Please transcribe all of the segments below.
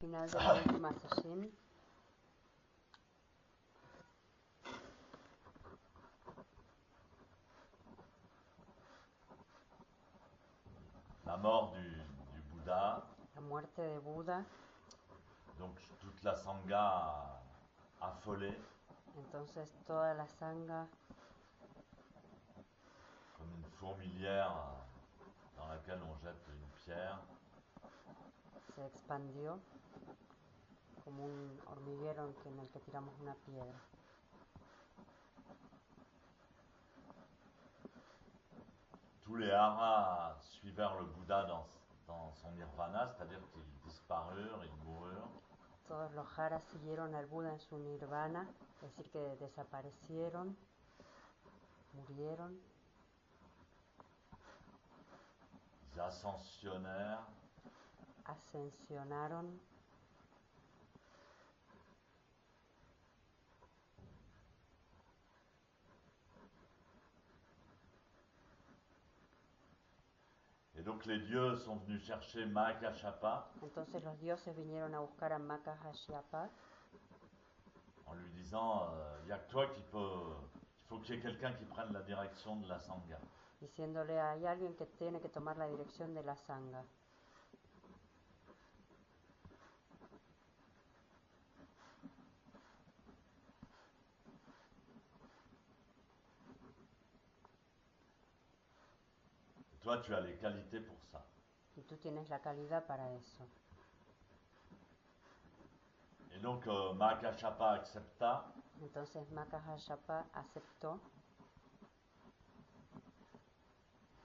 final de la última sesión, la mort du Bouddha, la muerte de Buda. donc toute la sangha affolée, Entonces toda la sangha, comme une fourmilière dans laquelle on jette une pierre, se expandió como un hormiguero en el que tiramos una piedra. tous les haras suivèrent le Bouddha dans son nirvana, c'est-à-dire qu'ils disparurent, ils moururent. Todos los jaras siguieron al Buda en su nirvana, es decir, que desaparecieron, murieron, Ils ascensionnèrent, ascensionaron, et donc les dieux sont venus chercher Mahakashapa entonces los dioses vinieron a buscar a Mahakashyapa en lui disant il n'y a que toi qui peux, il faut qu'il y ait quelqu'un qui prenne la direction de la sangha. diciéndole hay alguien que tiene que tomar la dirección de la sangha. Et toi, tu as les qualités pour ça. Y tú tienes la calidad para eso. Et donc Mahakashapa accepta. Entonces Mahakashyapa aceptó,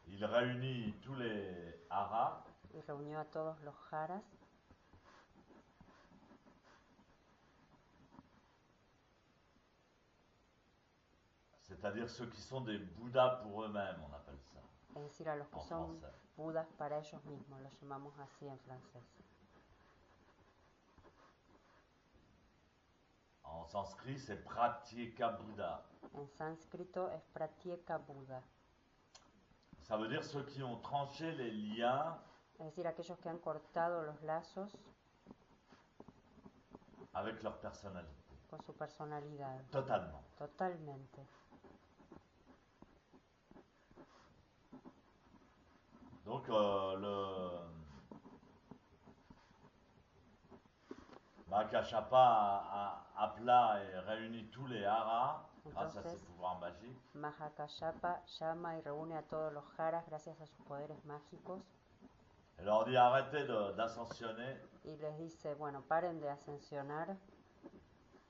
Il réunit tous les haras y reunió a todos los jaras, c'est-à-dire ceux qui sont des Bouddhas pour eux-mêmes, on appelle ça es decir, a los que en son français. budas para ellos mismos, los llamamos así en francés. En sanskrit, c'est Pratyeka Buddha. En sánscrito es Pratyeka Buda, Ça veut dire ceux qui ont tranché les liens es decir, aquellos que han cortado los lazos avec leur personnalité. con su personalidad, Totalement. totalmente. Donc Mahakashapa appela et réunit tous les haras grâce à ses Entonces, pouvoirs magiques. Mahakashyapa llama y reúne a todos los jaras gracias a sus poderes mágicos Et leur dit arrêtez d'ascensionner, y les dice, bueno, paren de ascensionar,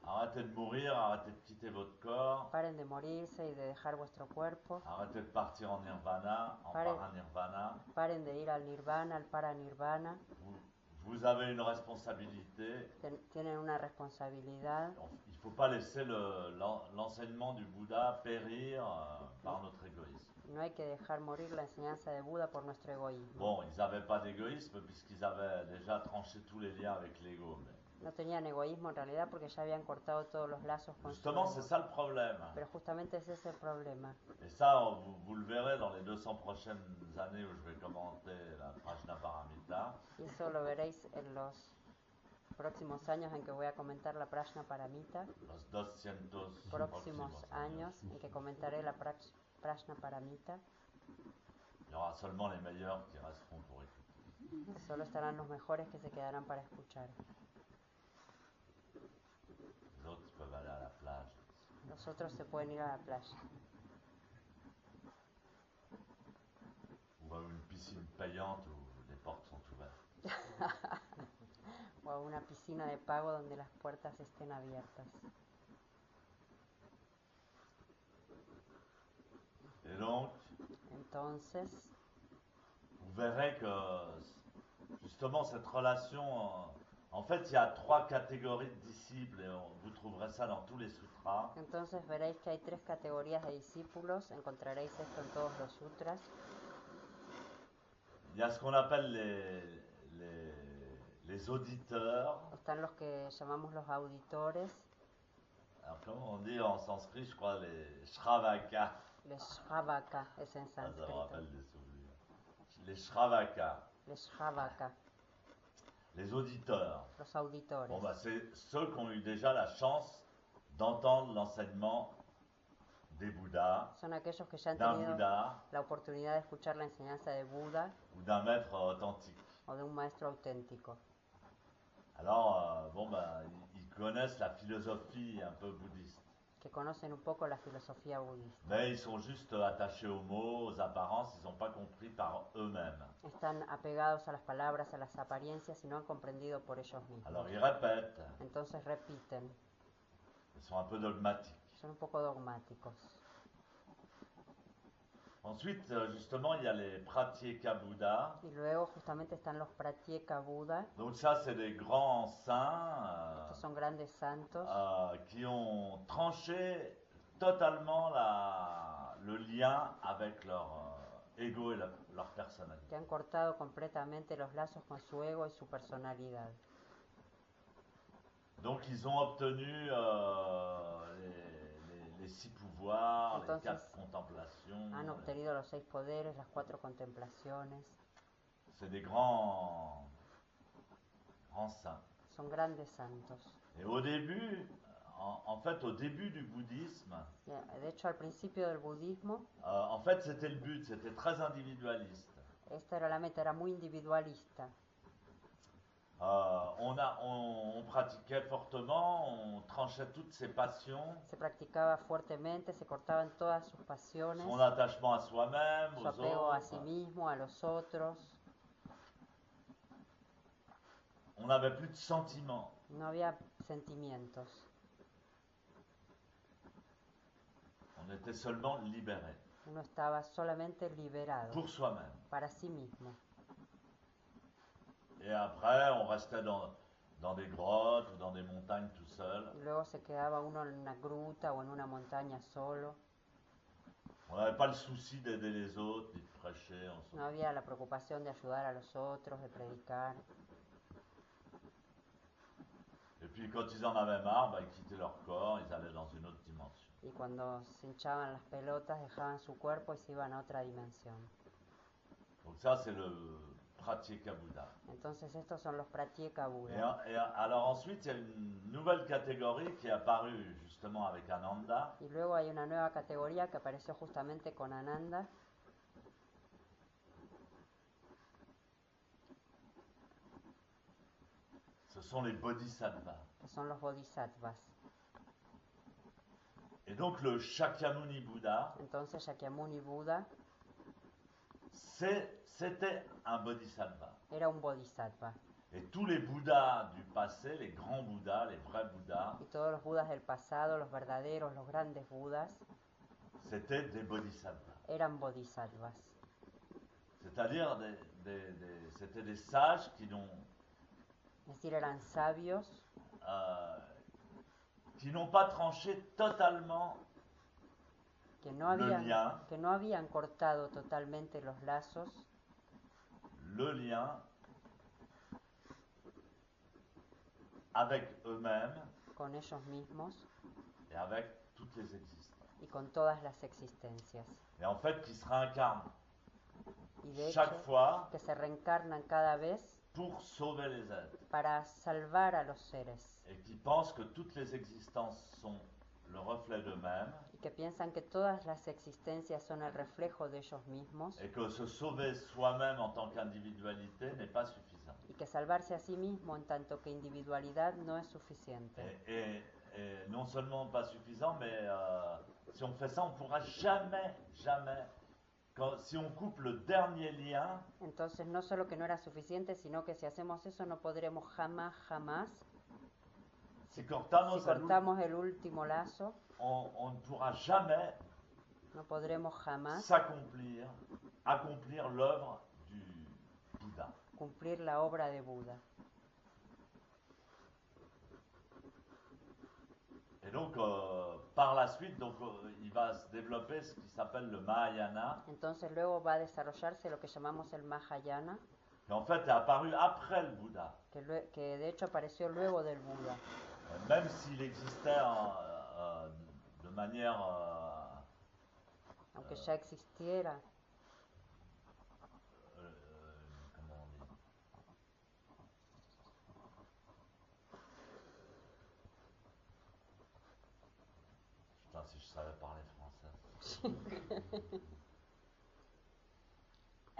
arrêtez de mourir, arrêtez de quitter votre corps, paren de morirse y de dejar vuestro cuerpo, arrêtez de partir en nirvana, en Pare- paranirvana. paren de ir al nirvana, al paranirvana, Vous avez une responsabilité. tienen una responsabilidad. Il ne faut pas laisser l'enseignement du Bouddha périr par notre égoïsme. No hay que dejar morir la enseñanza de Buda por nuestro egoísmo. Bon, ils n'avaient pas d'égoïsme puisqu'ils avaient déjà tranché tous les liens avec l'ego. Mais No tenían egoísmo en realidad porque ya habían cortado todos los lazos con su justement, ego. c'est ça le problème. Pero justamente ese es el problema. Et ça, vous le verrez dans les 200 prochaines années où je vais commenter la Prajnaparamita. Y eso lo veréis en los próximos años en que voy a comentar la Prajnaparamita. Los 200 Próximos años en que comentaré la Prajnaparamita. Il y aura seulement les meilleurs qui resteront pour écouter. Solo estarán los mejores que se quedarán para escuchar. Les autres ils peuvent aller à la plage. Los otros se pueden ir a la playa Ou à une piscine payante où les portes sont ouvertes. o a una piscina de pago donde las puertas estén abiertas. Et donc, Entonces, vous verrez que justement cette relation, en fait, il y a 3 catégories de disciples et vous trouverez ça dans tous les sutras. entonces veréis que hay 3 categorías de discípulos, encontraréis esto en todos los sutras. Il y a ce qu'on appelle les auditeurs. Están los que llamamos los auditores, Alors, comment on dit en sanskrit, je crois, les shravaka. les shravaka es en Ça me sánscrito, rappelle des souvenirs. Les shravaka. les shravaka. les auditeurs. Los auditores. Bon, bah, c'est ceux qui ont eu déjà la chance d'entendre l'enseignement des Bouddhas, Son aquellos que ya han d'un tenido Bouddha la oportunidad de escuchar la enseñanza de Buda ou d'un maître authentique. o de un maestro auténtico. Alors, bon, bah, ils connaissent la philosophie un peu bouddhiste. Que conocen un poco la filosofía budista. Mais ils sont juste attachés aux mots, aux apparences, ils n'ont pas compris par eux-mêmes. Están apegados a las palabras, a las apariencias y no han comprendido por ellos mismos. Alors ils répètent, Entonces repiten, ils sont un peu dogmatiques. son un poco dogmáticos. Ensuite, justement, il y a les Pratyeka Bouddhas. Y luego justamente están los Pratyeka Buda, Donc ça, c'est des grands saints estos son grandes santos qui ont tranché totalement le lien avec leur ego et leur personnalité. que han cortado completamente los lazos con su ego y su personalidad. Donc ils ont obtenu les 6 pouvoirs, les Entonces, 4 contemplations. Han obtenido los 6 poderes, las 4 contemplaciones. C'est des grands saints. Son grandes santos. Et au début, en fait, au début du bouddhisme, De hecho, al principio del budismo, en fait, c'était le but, c'était très individualiste. esta era la meta, era muy individualista. On pratiquait fortement, on tranchait toutes ses passions, Se practicaba fuertemente, se cortaban todas sus pasiones, son attachement à soi-même, su aux apego a sí autres. mismo, a los otros. On n'avait plus de sentiments. No había sentimientos. On était seulement libéré Uno estaba solamente liberado pour soi-même. para sí mismo. Et après, on restait dans des grottes ou dans des montagnes tout seul. Y luego se quedaba uno en una gruta o en una montaña solo. On n'avait pas le souci d'aider les autres, ni de prêcher. No había la preocupación de ayudar a los otros, de predicar. Et puis quand ils en avaient marre, bah, ils quittaient leur corps, ils allaient dans une autre dimension. Y cuando se hinchaban las pelotas, dejaban su cuerpo y se iban a otra dimensión. Donc ça, c'est le Pratyeka Buddha. Entonces estos son los Pratyeka Et, Buda. et alors ensuite, il y a une nouvelle catégorie qui est apparue justement avec Ananda. Y luego hay una nueva categoría que apareció justamente con Ananda, Ce sont les Bodhisattvas. que son los Bodhisattvas. Et donc le Shakyamuni Bouddha, Entonces Shakyamuni Buda c'était un Bodhisattva. era un Bodhisattva. Et tous les Bouddhas du passé, les grands Bouddhas, les vrais Bouddhas, Y todos los Budas del pasado, los verdaderos, los grandes Budas, c'était des Bodhisattvas. eran Bodhisattvas. C'est-à-dire c'était des sages Es decir, eran sabios qui n'ont pas tranché totalement que no lien. habían cortado totalmente los lazos, le lien avec eux-mêmes con ellos mismos et avec toutes les existences. y con todas las existencias. Et en fait, qui se réincarnent Y de chaque hecho, fois que se reencarnan cada vez pour sauver les êtres. para salvar a los seres. Et qui pensent que toutes les existences sont le reflet d'eux-mêmes. Y que piensan que todas las existencias son el reflejo de ellos mismos. Et que se sauver soi-même en tant qu'individualité n'est pas suffisant. Y que salvarse a sí mismo en tanto que individualidad no es suficiente. Et non seulement pas suffisant, mais si on fait ça, on ne pourra jamais, si on coupe le dernier lien, Entonces no solo que no era suficiente, sino que si hacemos eso no podremos jamás, si cortamos, si cortamos el último lazo, on ne pourra jamais no podremos jamás accomplir l'œuvre du Bouddha. cumplir la obra de Buda. Et donc, par la suite, il va se développer ce qui s'appelle le Mahayana, Entonces luego va a desarrollarse lo que llamamos el Mahayana, qui en fait est apparu après le Bouddha. que de hecho apareció luego del Buda. Même s'il existait de manière Aunque ya existiera comment on dit, si je savais parler français.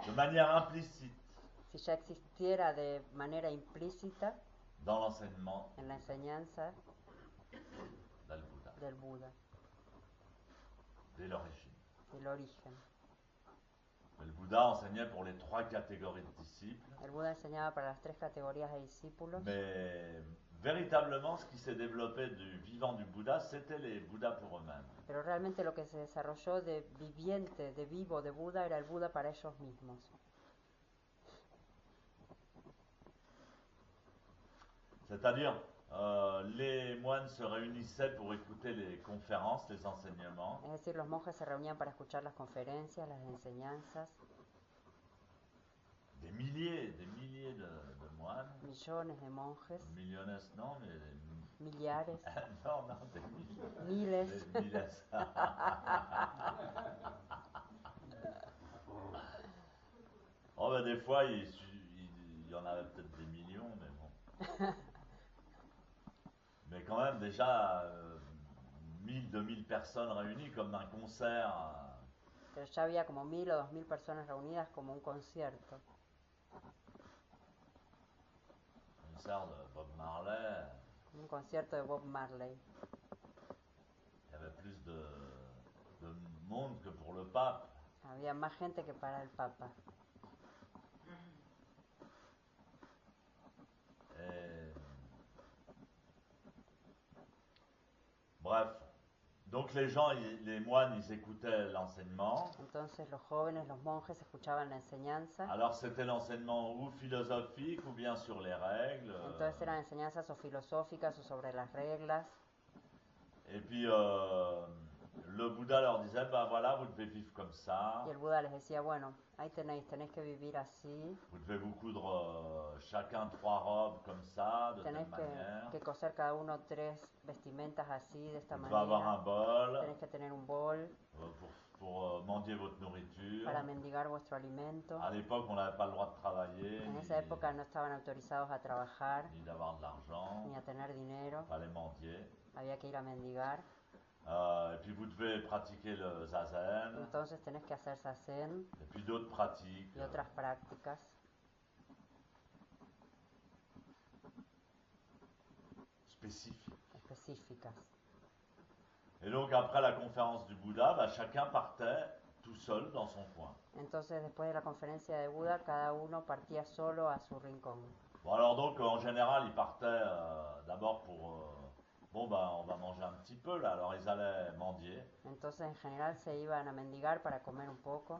De manière implicite Si ya existiera de manera implícita dans l'enseignement en la enseñanza del Bouddha, del Buda, dès l'origine. del origen. Le Bouddha enseignait pour les 3 catégories de disciples, El Buda enseñaba para las 3 categorías de discípulos, mais véritablement ce qui s'est développé du vivant du Bouddha, c'était les Bouddhas pour eux-mêmes. pero realmente lo que se desarrolló de viviente, de vivo, de Buda, era el Buda para ellos mismos. C'est-à-dire, les moines se réunissaient pour écouter les conférences, les enseignements, Es decir, los monjes se reunían para escuchar las conferencias, las enseñanzas, des milliers de moines, millones de monjes, millones, non, mais millares, non, des milliers. miles, Des milliers. Oh, ben, des fois, il y en avait peut-être des millions, mais bon. Mais quand même, déjà, 1000, 2000 personnes réunies comme d'un concert. pero ya había como 1000 o 2000 personas reunidas como un concierto. Concert de Bob Marley. Un concierto de Bob Marley. Il y avait plus de monde que pour le pape. Había más gente que para el Papa. Et... Bref, donc les gens, les moines, ils écoutaient l'enseignement. Entonces los jóvenes, los monjes escuchaban la enseñanza. Alors c'était l'enseignement ou philosophique ou bien sur les règles. Entonces eran enseñanzas o filosóficas o sobre las reglas. Et puis le Bouddha leur disait, ben voilà, vous devez vivre comme ça. Y el Buda les decía, bueno, ahí tenéis que vivir así. Vous devez vous coudre chacun 3 robes comme ça, de Tenéis telle manière. que coser cada uno 3 vestimentas así, de esta Vous devez avoir un manera. bol Tenéis que tener un bol pour mendier votre nourriture. para mendigar vuestro alimento. À l'époque, on n'avait pas le droit de travailler, En esa época no estaban autorizados a trabajar ni d'avoir de l'argent. ni a tener dinero. Il fallait mendier. Había que ir a mendigar. Et puis vous devez pratiquer le zazen. Entonces tenés que hacer zazen Et puis d'autres pratiques. y otras prácticas específicas. Et donc après la conférence du Bouddha, bah, chacun partait tout seul dans son coin. Entonces después de la conferencia de Buda, cada uno partía solo a su rincón. Bon alors donc en général ils partaient d'abord pour bon bah on va manger un petit peu là, alors ils allaient mendier. Entonces en general se iban a mendigar para comer un poco.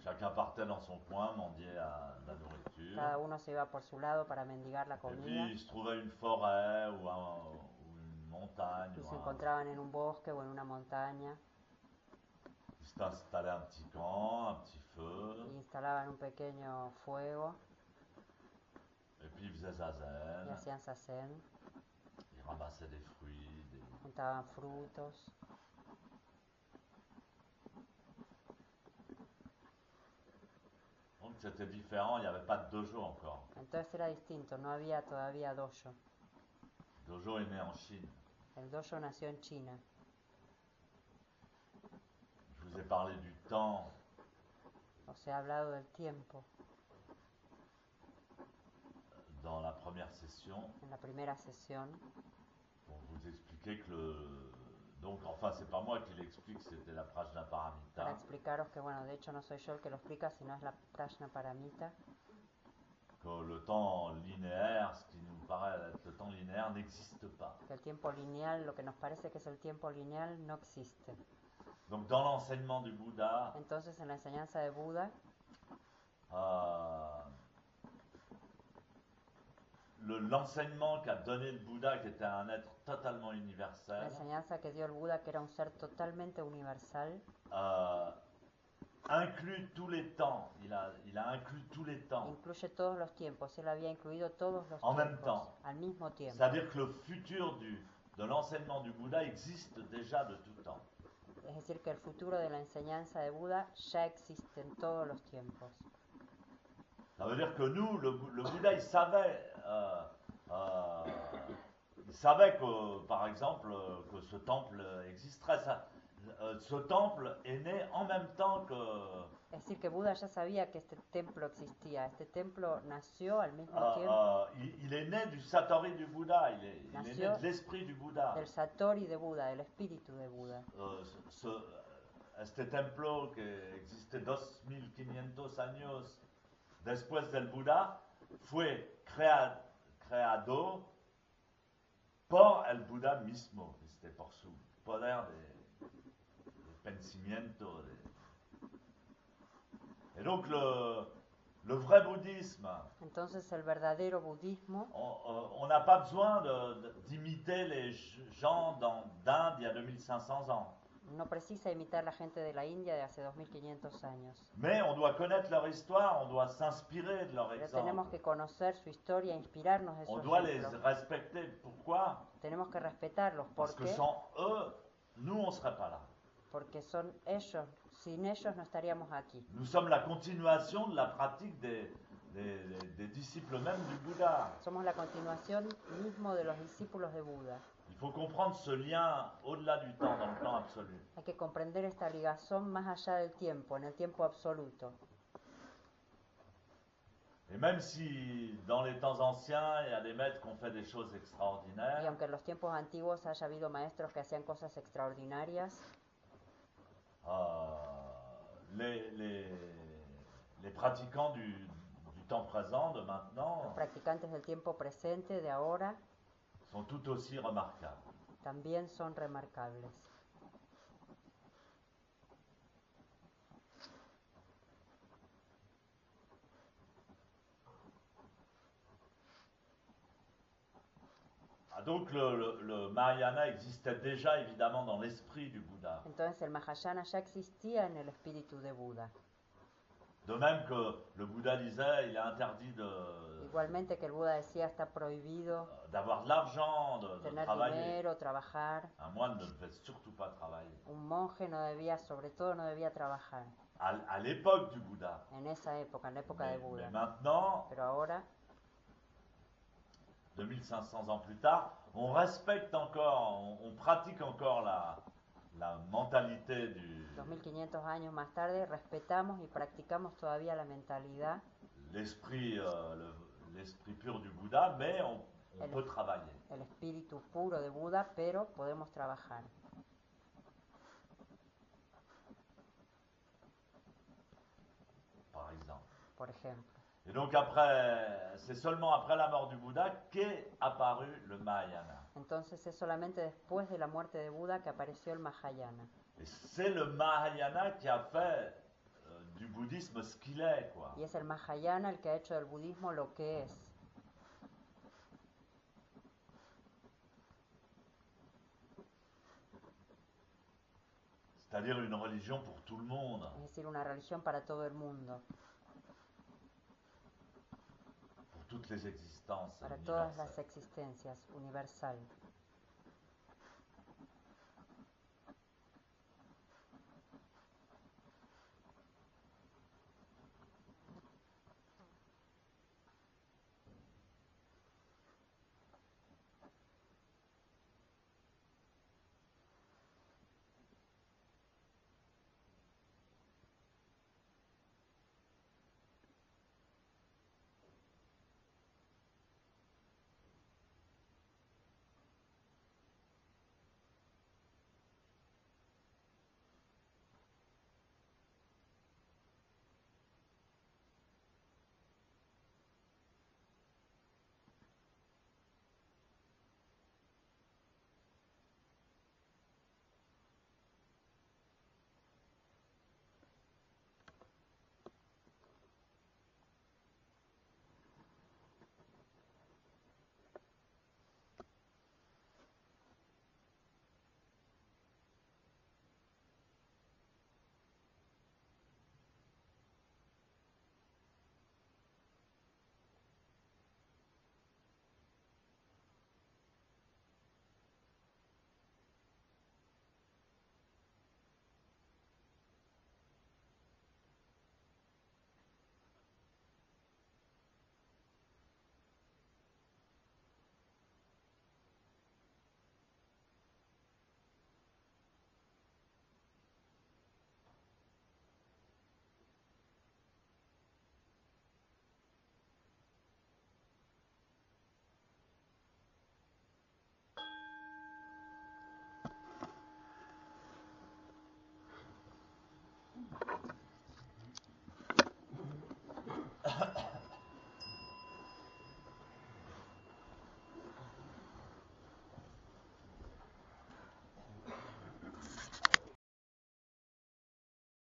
Chacun partait dans son coin, mendier à la nourriture. Cada uno se iba por su lado para mendigar la Et comida. puis il se trouvait une forêt ou une montagne. Y se encontraban en un bosque o en una montaña. Ils s'installaient un petit camp, un petit feu. Y instalaban un pequeño fuego. Et puis ils faisaient zazen. Y hacían zazen. Ils ramassaient des fruits. Juntaban frutos. Donc c'était différent, il n'y avait pas de dojo encore. Entonces era distinto, no había todavía dojo. Le dojo est né en Chine. El dojo nació en China. Je vous ai parlé du temps. Os he hablado del tiempo dans la première session. en la primera sesión. Pour vous expliquer que donc enfin c'est pas moi qui l'explique, c'était la Prajnaparamita. Para explicaros que bueno, de hecho no soy yo el que lo explica, sino es la Prajnaparamita. Que le temps linéaire, ce qui nous paraît être le temps linéaire, n'existe pas. Que el tiempo lineal, lo que nos parece que es el tiempo lineal, no existe. Donc dans l'enseignement du Bouddha, Entonces en la enseñanza de Buda, l'enseignement qu'a donné le Bouddha, qui était un être totalement universel, la enseñanza que dio el Buda, que era un ser totalmente universal, inclut tous les temps. Il a inclus tous les temps. incluye todos los tiempos. Él había incluido todos los En même tiempos temps. al mismo tiempo. C'est-à-dire que le futur de l'enseignement du Bouddha existe déjà de tout temps. Es decir, que el futuro de la enseñanza de Buda ya existe en todos los tiempos. Ça veut dire que nous, le Bouddha, il savait savait que, par exemple, que ce temple existerait. Ce temple est né en même temps que Es decir, que Buda ya sabía que este templo existía. Este templo nació al mismo tiempo il est né du Satori du Bouddha, il est né Nació de l'esprit du Bouddha. del Satori de Buda, del espíritu de Buda. Este templo que existe 2500 años después del Buddha fue creado por el Buddha mismo, por su poder de pensamiento. Et donc le vrai bouddhisme, Entonces el verdadero budismo, on n'a pas besoin d'imiter les gens d'Inde il y a 2500 ans. no precisa imitar la gente de la India de hace 2500 años. Mais on doit connaître leur histoire, on doit s'inspirer de leur Pero exemple. tenemos que conocer su historia, inspirarnos de su On doit les ejemplo. respecter. Pourquoi? Tenemos que respetarlos. Parce ¿Por que qué? sans eux, nous, on ne serait pas là. Porque son ellos. Sin ellos no estaríamos aquí. Nous sommes la continuation de la pratique des disciples même du Bouddha. Somos la continuación mismo de los discípulos de Buda. Il faut comprendre ce lien au-delà du temps, dans le temps absolu. Hay que comprender esta ligazón más allá del tiempo, en el tiempo absoluto. Et même si dans les temps anciens, il y a des maîtres qui ont fait des choses Y extraordinaires, aunque en los tiempos antiguos haya habido maestros que hacían cosas extraordinarias, les pratiquants du temps présent, de maintenant, los practicantes del tiempo presente, de ahora, sont tout aussi remarquables. también son remarcables. Donc le Mahayana existait déjà évidemment dans l'esprit du Bouddha. Entonces el Mahayana ya existía en el espíritu de Buda. De même que le Bouddha disait, il est interdit Igualmente que el Buda decía, está prohibido d'avoir de l'argent, de tener travailler. dinero, trabajar. Un moine ne devait surtout pas travailler. Un monje no debía, sobre todo no debía trabajar. À l'époque du Bouddha. En esa época, en la época de Mais Buda. maintenant, Pero ahora, 2500 ans plus tard, on respecte encore, on pratique encore la mentalité du 2500 años más tarde, respetamos y practicamos todavía la mentalidad, l'esprit pur du Bouddha, mais on peut travailler. el espíritu puro de Buda, pero podemos trabajar. Par exemple. Por ejemplo. Et donc c'est seulement après la mort du Bouddha qu'est apparu le Mahayana. Entonces es solamente después de la muerte de Buda que apareció el Mahayana. Et c'est le Mahayana qui a fait du bouddhisme ce qu'il est, quoi. Y es el Mahayana el que ha hecho del budismo lo que es. C'est-à-dire une religion pour tout le monde. Es decir, una religión para todo el mundo, Pour toutes les existences para todas universelles. las existencias, universal.